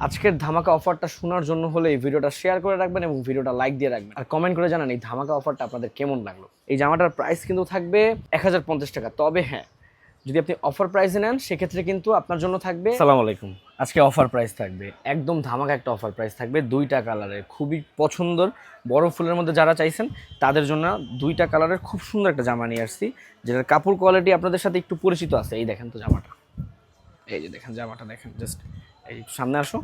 আজকের ধামাকা অফারটা শোনার জন্য হলে এই ভিডিওটা শেয়ার করে রাখবেন এবং ভিডিওটা লাইক দিয়ে রাখবেন আর কমেন্ট করে জানান এই ধামাকা অফারটা আপনাদের কেমন লাগলো। এই জামাটার প্রাইস কিন্তু থাকবে 1050 টাকা। তবে হ্যাঁ, যদি আপনি অফার প্রাইসে নেন সেক্ষেত্রে কিন্তু আপনার জন্য থাকবে, আসসালামু আলাইকুম, আজকে অফার প্রাইস থাকবে, একদম ধামাকা একটা অফার প্রাইস থাকবে। দুইটা কালারের খুবই পছন্দর, বড় ফুলের মধ্যে যারা চাইছেন তাদের জন্য দুইটা কালারের খুব সুন্দর একটা জামা নিয়ে আসছি, যেটার কাপড় কোয়ালিটি আপনাদের সাথে একটু পরিচিত আছে। এই দেখেন তো জামাটা, এই যে দেখেন জামাটা, দেখেন জাস্ট এই সামনে আসো,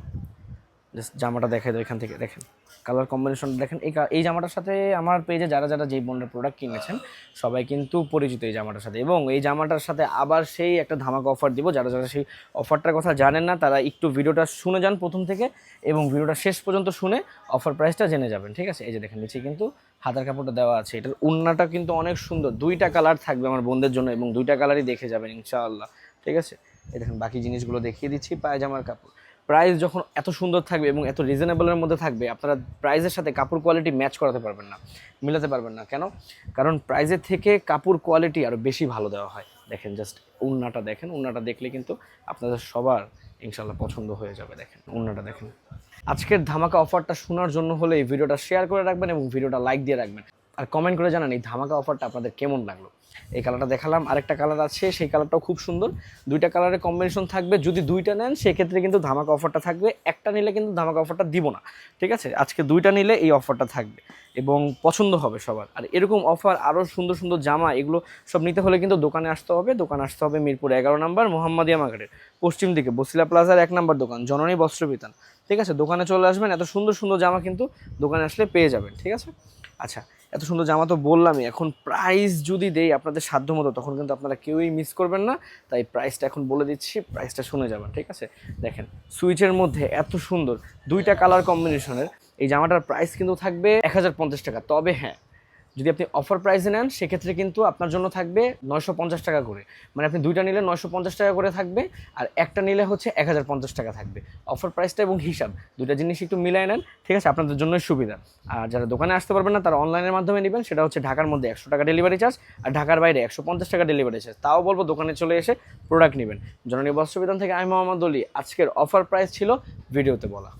জাস্ট জামাটা দেখাই দাও, এখান থেকে দেখেন কালার কম্বিনেশনটা দেখেন। এই জামাটার সাথে আমার পেজে যারা যারা যেই বন্ডের প্রোডাক্ট কিনেছেন সবাই কিন্তু পরিচিত এই জামাটার সাথে, এবং এই জামাটার সাথে আবার সেই একটা ধামাকা অফার দিব। যারা যারা সেই অফারটার কথা জানেন না তারা একটু ভিডিওটা শুনে যান প্রথম থেকে এবং ভিডিওটা শেষ পর্যন্ত শুনে অফার প্রাইসটা জেনে যাবেন, ঠিক আছে? এই যে দেখেন নিচে কিন্তু হাতার কাপড়টা দেওয়া আছে, এটার ওড়নাটা কিন্তু অনেক সুন্দর, দুইটা কালার থাকবে আমার বোনদের জন্য এবং দুইটা কালারই দেখে যাবেন ইনশাআল্লাহ, ঠিক আছে? এই দেখেন বাকি জিনিসগুলো দেখিয়ে দিচ্ছি। পায়জামার কাপড় প্রাইস যখন এত সুন্দর থাকবে এবং এত রিজনেবলের মধ্যে থাকবে, আপনারা প্রাইসের সাথে কাপড় কোয়ালিটি ম্যাচ করাতে পারবেন না, মিলাতে পারবেন না। কেন? কারণ প্রাইসের থেকে কাপড় কোয়ালিটি আরও বেশি ভালো দেওয়া হয়। দেখেন জাস্ট ওড়নাটা দেখেন, ওড়নাটা দেখলে কিন্তু আপনাদের সবার ইনশাল্লাহ পছন্দ হয়ে যাবে। দেখেন ওড়নাটা দেখেন। আজকের ধামাকা অফারটা শোনার জন্য হলে এই ভিডিওটা শেয়ার করে রাখবেন এবং ভিডিওটা লাইক দিয়ে রাখবেন আর কমেন্ট করে জানান এই ধামাকা অফারটা আপনাদের কেমন লাগলো। এই কালারটা দেখালাম, আরেকটা কালার আছে, সেই কালারটাও খুব সুন্দর। দুইটা কালারের কম্বিনেশন থাকবে, যদি দুইটা নেন সেক্ষেত্রে কিন্তু ধামাকা অফারটা থাকবে, একটা নিলে কিন্তু ধামাকা অফারটা দিব না, ঠিক আছে? আজকে দুইটা নিলে এই অফারটা থাকবে এবং পছন্দ হবে সবার। আর এরকম অফার আরও সুন্দর সুন্দর জামা এগুলো সব নিতে হলে কিন্তু দোকানে আসতে হবে। দোকানে আসতে হবে মিরপুর 11 নম্বর মোহাম্মদিয়া মার্কেটের পশ্চিম দিকে বসিলা প্লাজার 1 নম্বর দোকান জননী বস্ত্রবিতান, ঠিক আছে? দোকানে চলে আসবেন, এত সুন্দর সুন্দর জামা কিন্তু দোকানে আসলে পেয়ে যাবেন, ঠিক আছে? আচ্ছা, এত সুন্দর জামা তো বললামই, এখন প্রাইস যদি দেই আপনাদের সাধ্য মতো তখন কিন্তু আপনারা কেউই মিস করবেন না, তাই প্রাইসটা এখন বলে দিচ্ছি, প্রাইসটা শুনে যাবেন, ঠিক আছে? দেখেন সুইচের মধ্যে এত সুন্দর দুইটা কালার কম্বিনেশনের এই জামাটার প্রাইস কিন্তু থাকবে 1050 টাকা। তবে হ্যাঁ, যদি আপনি অফার প্রাইসে নেন সেক্ষেত্রে কিন্তু আপনার জন্য থাকবে 950 টাকা করে, মানে আপনি দুইটা নিলে 950 টাকা করে থাকবে আর একটা নিলে হচ্ছে 1050 টাকা থাকবে। অফার প্রাইসটা এবং হিসাব দুইটা জিনিস একটু মিলাই নেন, ঠিক আছে? আপনাদের জন্যই সুবিধা। আর যারা দোকানে আসতে পারবেন না তারা অনলাইনের মাধ্যমে নেবেন, সেটা হচ্ছে ঢাকার মধ্যে 100 টাকা ডেলিভারি চার্জ আর ঢাকার বাইরে 150 টাকা ডেলিভারি চার্জ। তাও বলবো দোকানে চলে এসে প্রোডাক্ট নেবেন। জননী বস্ত্রবিতান থেকে আমি মোহাম্মদ অলি। আজকের অফার প্রাইস ছিল ভিডিওতে বলা।